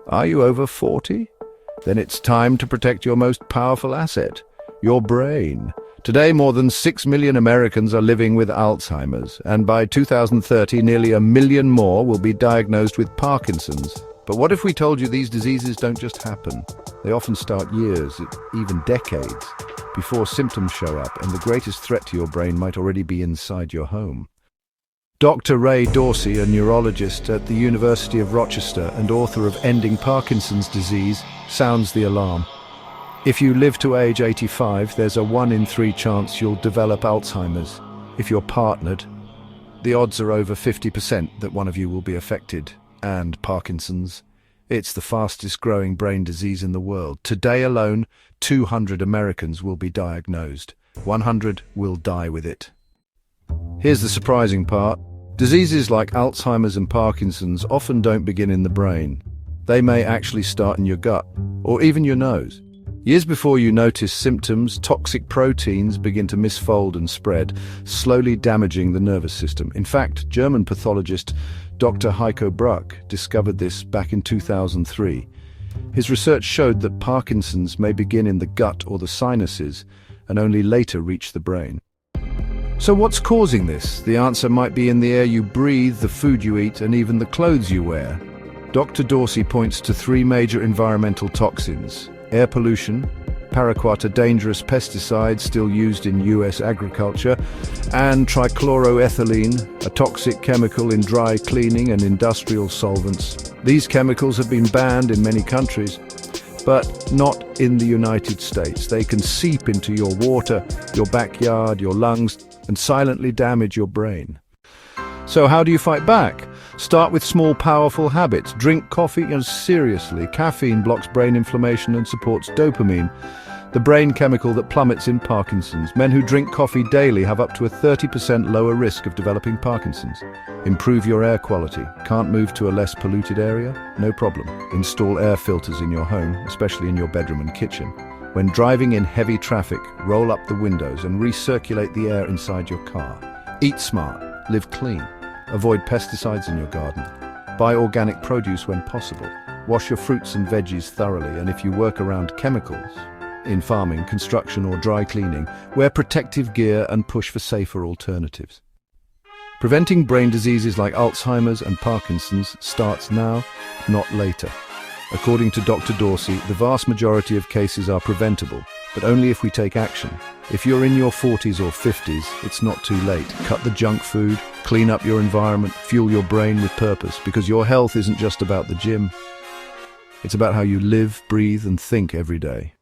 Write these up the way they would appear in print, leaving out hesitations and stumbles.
Are you over 40? Then it's time to protect your most powerful asset, your brain. Today, more than 6 million Americans are living with Alzheimer's, and by 2030, nearly 1 million more will be diagnosed with Parkinson's. But what if we told you these diseases don't just happen? They often start years, even decades, before symptoms show up, and the greatest threat to your brain might already be inside your home. Dr. Ray Dorsey, a neurologist at the University of Rochester and author of Ending Parkinson's Disease, sounds the alarm. If you live to age 85, there's a 1 in 3 chance you'll develop Alzheimer's. If you're partnered, the odds are over 50% that one of you will be affected. And Parkinson's. It's the fastest growing brain disease in the world. Today alone, 200 Americans will be diagnosed. 100 will die with it. Here's the surprising part. Diseases like Alzheimer's and Parkinson's often don't begin in the brain. They may actually start in your gut, or even your nose. Years before you notice symptoms, toxic proteins begin to misfold and spread, slowly damaging the nervous system. In fact, German pathologist Dr. Heiko Bruck discovered this back in 2003. His research showed that Parkinson's may begin in the gut or the sinuses and only later reach the brain. So what's causing this? The answer might be in the air you breathe, the food you eat, and even the clothes you wear. Dr. Dorsey points to 3 major environmental toxins: air pollution, paraquat, a dangerous pesticide still used in US agriculture, and trichloroethylene, a toxic chemical in dry cleaning and industrial solvents. These chemicals have been banned in many countries, but not in the United States. They can seep into your water, your backyard, your lungs, and silently damage your brain. So how do you fight back? Start with small, powerful habits. Drink coffee, and seriously, caffeine blocks brain inflammation and supports dopamine, the brain chemical that plummets in Parkinson's. Men who drink coffee daily have up to a 30% lower risk of developing Parkinson's. Improve your air quality. Can't move to a less polluted area? No problem. Install air filters in your home, especially in your bedroom and kitchen. When driving in heavy traffic, roll up the windows and recirculate the air inside your car. Eat smart. Live clean. Avoid pesticides in your garden. Buy organic produce when possible. Wash your fruits and veggies thoroughly, and if you work around chemicals, in farming, construction or dry cleaning, wear protective gear and push for safer alternatives. Preventing brain diseases like Alzheimer's and Parkinson's starts now, not later. According to Dr. Dorsey, the vast majority of cases are preventable, but only if we take action. If you're in your 40s or 50s, it's not too late. Cut the junk food, clean up your environment, fuel your brain with purpose, because your health isn't just about the gym. It's about how you live, breathe, and think every day.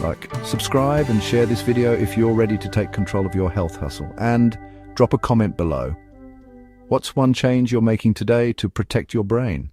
Like, subscribe and share this video if you're ready to take control of your health hustle. And drop a comment below. What's one change you're making today to protect your brain?